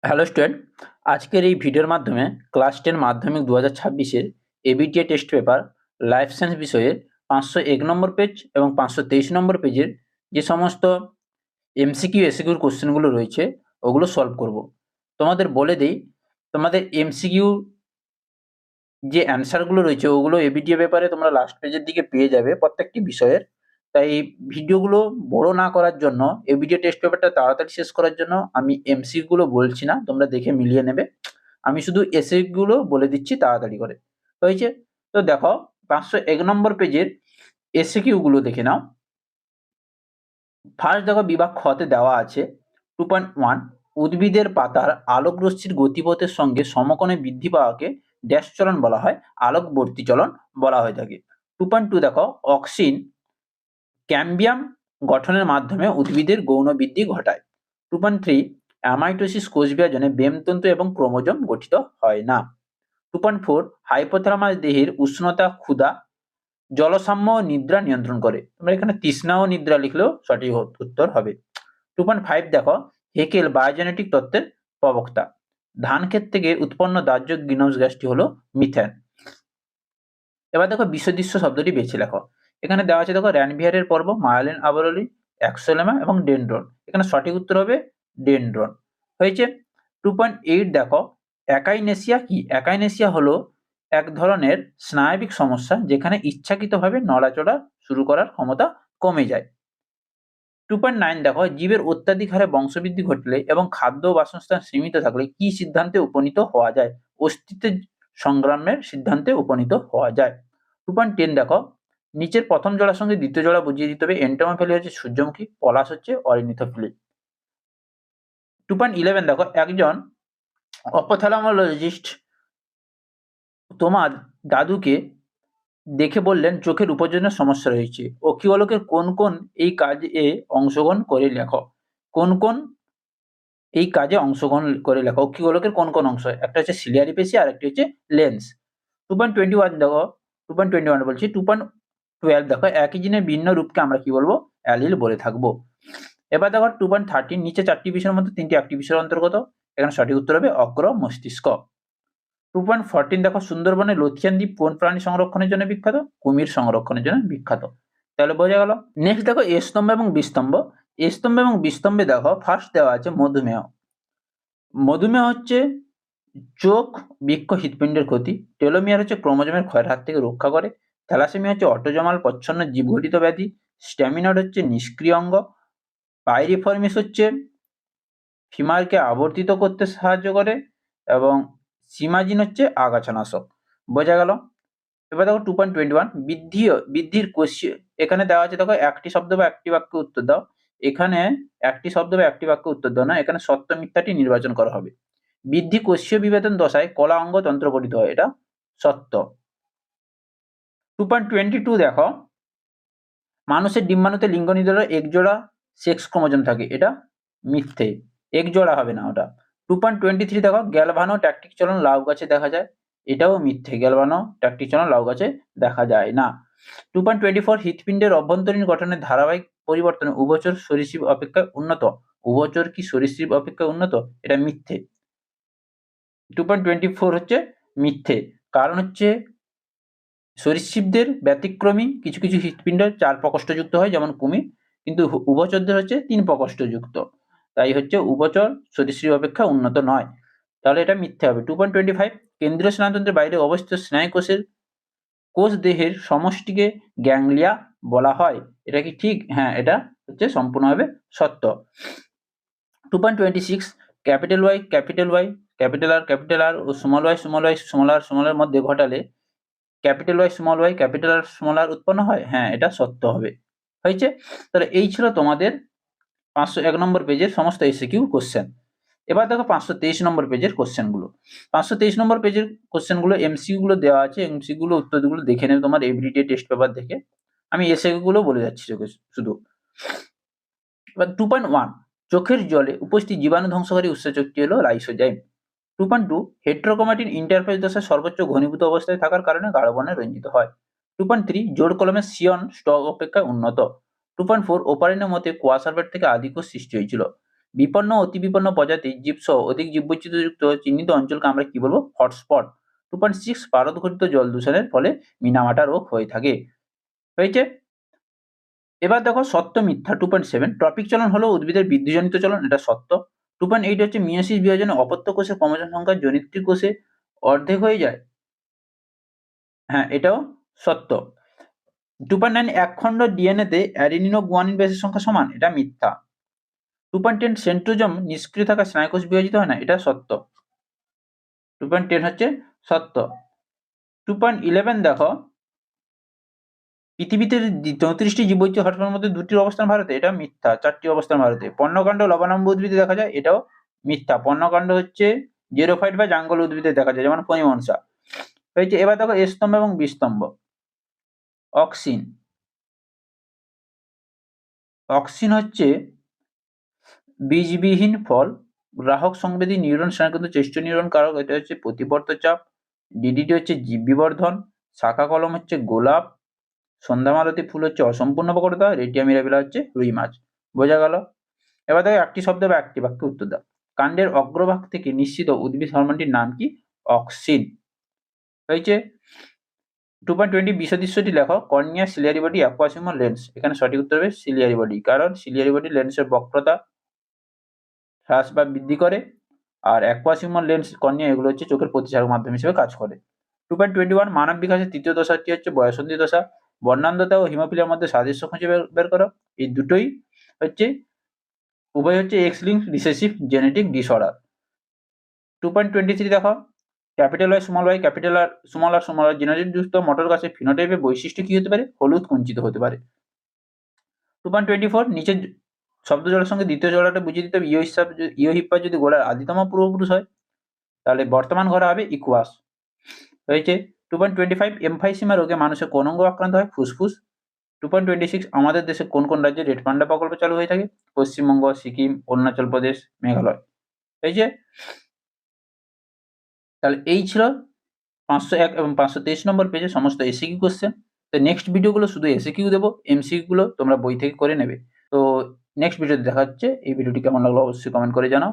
Hello student, আজকের এই ভিডিওর মাধ্যমে ক্লাস 10 মাধ্যমিক 2026 এর ABTA test paper life science বিষয়ে 501 নম্বর পেজ এবং 523 নম্বর পেজের যে সমস্ত এমসিকিউ এসিকিউর কোশ্চেনগুলো রয়েছে ওগুলো সলভ করব। তোমাদের বলে দেই, তোমাদের এমসিকিউ যে অ্যান্সারগুলো রয়েছে ওগুলো এবিটিএ পেপারে তোমরা লাস্ট পেজের দিকে পেয়ে যাবে প্রত্যেকটি বিষয়ের। তাই ভিডিওগুলো বড় না করার জন্য, এবিটিএ টেস্ট পেপারটা তাড়াতাড়ি শেষ করার জন্য আমি এমসিকিউ গুলো বলছি না, তোমরা দেখে মিলিয়ে নেবে। আমি শুধু এসে গুলো বলে দিচ্ছি তাড়াতাড়ি করে। হয়েছে? তো দেখো, 501 নম্বর পেজের এসিকিউ গুলো দেখে নাও। ফার্স্ট দেখো, বিভাগ খ তে দেওয়া আছে 2.1, উদ্ভিদের পাতার আলোক রশ্মির গতিপথের সঙ্গে সমকোণে বৃদ্ধি পাওয়াকে ড্যাশ চলন বলা হয়, আলোকবর্তী চলন বলা হয়ে থাকে। 2.2 দেখো, অক্সিন ক্যাম্বিয়াম গঠনের মাধ্যমে উদ্ভিদের গৌণ বৃদ্ধি ঘটায়। 2.3, অ্যামাইটোসিস কোষ বিভাজনে বেমতন্তু এবং ক্রোমোজোম গঠিত হয় না। 2.4, হাইপোথ্যালামাস দেহের উষ্ণতা, ক্ষুধা, জলসাম্য ও নিদ্রা নিয়ন্ত্রণ করে। তোমরা এখানে তৃষ্ণা ও নিদ্রা লিখলেও সঠিক উত্তর হবে। 2.5 দেখো, হেকেল বায়োজেনেটিক তত্ত্বের প্রবক্তা। ধান ক্ষেত থেকে উৎপন্ন দাহ্য গ্রিনহাউস গ্যাসটি হলো মিথেন। এবার দেখো, বিশ্বদৃশ্য শব্দটি বেছে লেখো। এখানে দেওয়া আছে দেখো, র্যানভিয়ারের পর্ব, মায়ালিন আবরণী, অ্যাক্সোলেমা এবং ডেনড্রন। এখানে সঠিক উত্তর হবে ডেনড্রন। হয়েছে? 2.8 দেখো, অ্যাকাইনেসিয়া কি? অ্যাকাইনেসিয়া হলো এক ধরনের স্নায়বিক সমস্যা যেখানে ইচ্ছাকৃতভাবে নড়াচড়া শুরু করার ক্ষমতা কমে যায়। 2.9 দেখো, জীবের অত্যাধিক হারে বংশবৃদ্ধি ঘটলে এবং খাদ্য ও বাসস্থান সীমিত থাকলে কি সিদ্ধান্তে উপনীত হওয়া যায়? অস্তিত্বের সংগ্রামের সিদ্ধান্তে উপনীত হওয়া যায়। 2.10 দেখো, নিচের প্রথম জোড়ার সঙ্গে দ্বিতীয় জোড়া বুঝিয়ে দিতে হবে। এন্টোমোফিলি হচ্ছে সূর্যমুখী, পলাশ হচ্ছে অরনিথোফিলি। 2.11 দেখো, একজন অপথ্যালমোলজিস্ট তোমার দাদুকে দেখে বললেন চোখের উপজনের সমস্যা রয়েছে। অক্ষিগোলকের কোন কোন এই কাজে অংশগ্রহণ করে লেখো। কোন কোন এই কাজে অংশগ্রহণ করে লেখা। অক্ষিগোলকের কোন কোন অংশ? একটা হচ্ছে সিলিয়ারি পেশি আর একটি হচ্ছে লেন্স। 2.21 দেখো, 2.21 বলছি, 2.12 দেখো, একই জিনের ভিন্ন রূপকে আমরা কি বলবো? অ্যালিল বলে থাকবো। এবার দেখো 2.13, নিচে চারটি বিষয়ের মধ্যে তিনটি একটি বিষয়ের অন্তর্গত। এখানে সঠিক উত্তর হবে অগ্র মস্তিষ্ক। 2.14 দেখো, সুন্দরবনের লথিয়ান দ্বীপ কোন প্রাণী সংরক্ষণের জন্য বিখ্যাত? কুমির সংরক্ষণের জন্য বিখ্যাত। তাহলে বোঝা গেল। নেক্সট দেখো, এ স্তম্ভ এবং বি স্তম্ভ। এ স্তম্ভ এবং বি স্তম্ভে দেখো, ফার্স্ট দেওয়া আছে মধুমেহ। মধুমেহ হচ্ছে চোখ, বৃক্ক, হৃৎপিণ্ডের ক্ষতি। টেলোমিয়ার হচ্ছে ক্রোমোজোমের ক্ষয়ের হাত থেকে রক্ষা করে। থ্যালাসেমিয়া হচ্ছে অটোজোমাল প্রচ্ছন্ন জীবঘটিত ব্যাধি। স্ট্যামিনয়েড হচ্ছে নিষ্ক্রিয় অঙ্গ। পাইরিফর্মিস হচ্ছে ফিমারকে আবর্তিত করতে সাহায্য করে এবং সিমাজিন হচ্ছে আগাছানাশক। বোঝা গেল। এবার দেখো 2.21, বৃদ্ধির কোষীয়। এখানে দেওয়া আছে দেখো, একটি শব্দ বা একটি বাক্যে উত্তর দাও। এখানে একটি শব্দ বা একটি বাক্যে উত্তর দাও না, এখানে সত্য মিথ্যাটি নির্বাচন করা হবে। বৃদ্ধি কোষীয় বিভেদন দশায় কলা অঙ্গ তন্ত্র গঠিত হয়, এটা সত্য। 2.22 দেখো, মানুষের ডিম্বাণুতে লিঙ্গ নির্ধারণে একজোড়া সেক্স ক্রোমোজোম থাকে, এটা মিথ্যে, একজোড়া হবে না ওটা। 2.23 দেখো, গ্যালভানো ট্যাকটিক চলন লাউ গাছে দেখা যায়, এটাও মিথ্যে, গ্যালভানো ট্যাকটিক চলন লাউ গাছে দেখা যায় না। 2.24, হৃৎপিণ্ডের অভ্যন্তরীণ গঠনের ধারাবাহিক পরিবর্তনে উভচর সরীসৃপ অপেক্ষা উন্নত। উভচর কি সরীসৃপ অপেক্ষা উন্নত? এটা মিথ্যে। 2.24 হচ্ছে মিথ্যে, কারণ হচ্ছে সরীসৃপদের ব্যতিক্রমী কিছু কিছু হৃৎপিণ্ড 4 প্রকোষ্ঠযুক্ত হয়, যেমন কুমির, কিন্তু উভচরদের হচ্ছে 3 প্রকোষ্ঠযুক্ত। তাই হচ্ছে উভচর সরীসৃপ অপেক্ষা উন্নত নয়। তাহলে এটা মিথ্যে হবে। 2.25, কেন্দ্রীয় স্নায়ুতন্ত্রের বাইরে অবস্থিত স্নায়ুকোষের কোষ দেহের সমষ্টিকে গ্যাংলিয়া বলা হয়, এটা কি ঠিক? হ্যাঁ, এটা হচ্ছে সম্পূর্ণভাবে সত্য। 2.26, capital Y capital Y, capital R ও small Y small Y small R মধ্যে ঘটালে ক্যাপিটাল ওয়াই স্মল আর উৎপন্ন হয়। হ্যাঁ, এটা সত্য হবে। হয়েছে? তাহলে এই ছিল তোমাদের 501 নম্বর পেজের সমস্ত এসিকিউ কোশ্চেন। এবার দেখো 523 নম্বর পেজের কোশ্চেনগুলো। 523 নম্বর পেজের কোশ্চেনগুলো এমসিকিউ গুলো দেওয়া আছে, এমসিকিউ গুলো উত্তরগুলো দেখে নেবে তোমার এভরিডে টেস্ট পেপার দেখে। আমি এসএ গুলো বলে যাচ্ছি শুধু। এবার 2.1, চোখের জলে উপস্থিত জীবাণু ধ্বংসকারী উৎসেচকটি হলো লাইসোজাইম। 2.2, হেটেরোক্রোমাটিন ইন্টারফেজ দশায় সর্বোচ্চ ঘনীভূত অবস্থায় থাকার কারণে গাঢ় বর্ণে রঞ্জিত হয়। 2.3, জোড় কলমের সিয়ন স্টক অপেক্ষা উন্নত। 2.4, ওপারিনের মতে কোয়াসার্ভেট থেকে আদি কোষ সৃষ্টি হয়েছিল। বিপন্ন ও অতি বিপন্ন প্রজাতির জীবসহ অধিক জীববৈচিত্র্যযুক্ত চিহ্নিত অঞ্চলকে আমরা কি বলবো? হটস্পট। 2.6 পারদ ঘটিত জল দূষণের ফলে মিনামাটা রোগ হয়ে থাকে। হয়েছে? এবার দেখো সত্য মিথ্যা 2.7 ট্রপিক চলন হলো উদ্ভিদের বৃদ্ধিজনিত চলন, এটা সত্য। 2.8 হচ্ছে মিয়োসিস বিভাজনে অপত্য কোষে ক্রোমোজোম সংখ্যা জনিত্রী কোষে অর্ধেক হয়ে যায়, হ্যাঁ এটাও সত্য। 2.9 একখণ্ড ডিএনএতে অ্যাডিনিন ও গুয়ানিন বেসের সংখ্যা সমান, এটা মিথ্যা। 2.10 সেন্ট্রোজোম নিষ্ক্রিয় থাকা স্নায়ুকোষ বিভাজিত হয় না, এটা সত্য। 2.10 হচ্ছে সত্য। 2.11 দেখো পৃথিবীতে 34টি জীববৈচিত্র্য হটস্পটের মধ্যে 2টির অবস্থান ভারতে, এটা মিথ্যা। 4টি অবস্থান ভারতে। পর্ণকাণ্ড লবণাম্ব উদ্ভিদে দেখা যায়, এটাও মিথ্যা। পর্ণকাণ্ড হচ্ছে জেরোফাইট বা জাঙ্গল উদ্ভিদে দেখা যায়, যেমন ফণিমনসা। হয়েছে? এবার দেখো এ স্তম্ভ এবং বি স্তম্ভ। অক্সিন। অক্সিন হচ্ছে বীজবিহীন ফল, গ্রাহক সংবেদী নিউরন স্নায়ুকেন্দ্র চেষ্ট নিউরন কারক, এটা হচ্ছে প্রতিবর্ত চাপ। ডিডিটি হচ্ছে জীব বিবর্ধন। শাখা কলম হচ্ছে গোলাপ। সন্ধ্যামালতী ফুল হচ্ছে অসম্পূর্ণ প্রকটতা। রেটিয়া মিরাবিলা হচ্ছে রুই মাছ। বোঝা গেল? এবার দেখো একটি শব্দ বা একটি বাক্যে উত্তর দাও। কাণ্ডের অগ্রভাগ থেকে নিঃসৃত উদ্ভিদ হরমোনটির নাম কি? অক্সিন। হয়েছে? 2.20 বিশদৃশ্যটি লেখো। Cornea, ciliary body, aqueous humour, lens. এখানে সঠিক উত্তর হবে সিলিয়ারি বডি, কারণ সিলিয়ারি বডি লেন্সের বক্রতা হ্রাস বা বৃদ্ধি করে, আর অ্যাকুয়াসিমা, লেন্স, কর্নিয়া এগুলো হচ্ছে চোখের প্রতিচারক মাধ্যম হিসেবে কাজ করে। 2.21 মানব বিকাশের তৃতীয় দশাটি হচ্ছে বয়সন্ধি দশা। বর্ণান্ধতা ও হিমোফিলিয়ার মধ্যে সাদৃশ্য খুঁজে বের করো। এই দুটোই হচ্ছে উভয় হচ্ছে X linked recessive genetic disorder. 2.23 দেখো capital Y small Y, capital R small R genetic যুক্ত মটর গাছের ফিনোটাইপের বৈশিষ্ট্য কি হতে পারে? হলুদ কুঞ্চিত হতে পারে। 2.24 নিচের শব্দ জোড়ার সঙ্গে দ্বিতীয় জোড়াটা বুঝিয়ে দিতে হবে। ইও হিপ্পা যদি গোড়ার আদিতম পূর্বপুরুষ হয়, তাহলে বর্তমান ঘোড়া হবে ইকুয়াস। হয়েছে? 2.25 এমফাইসিমা রোগে মানুষের কোন অঙ্গ আক্রান্ত হয়? ফুসফুস। 2.26 আমাদের দেশে কোন কোন রাজ্যে রেড পান্ডা প্রকল্প চালু হয়ে থাকে? পশ্চিমবঙ্গ, সিকিম, অরুণাচল প্রদেশ, মেঘালয়। হয়েছে? তাহলে এই ছিল 501 এবং 523 নম্বর পেজে সমস্ত এসিকিউ কোশ্চেন। তো নেক্সট ভিডিওগুলো শুধু এসিকিউ দেবো, এমসিকিউ গুলো তোমরা বই থেকে করে নেবে। তো নেক্সট ভিডিওতে দেখা হচ্ছে। এই ভিডিওটি কেমন লাগলো অবশ্যই কমেন্ট করে জানাও।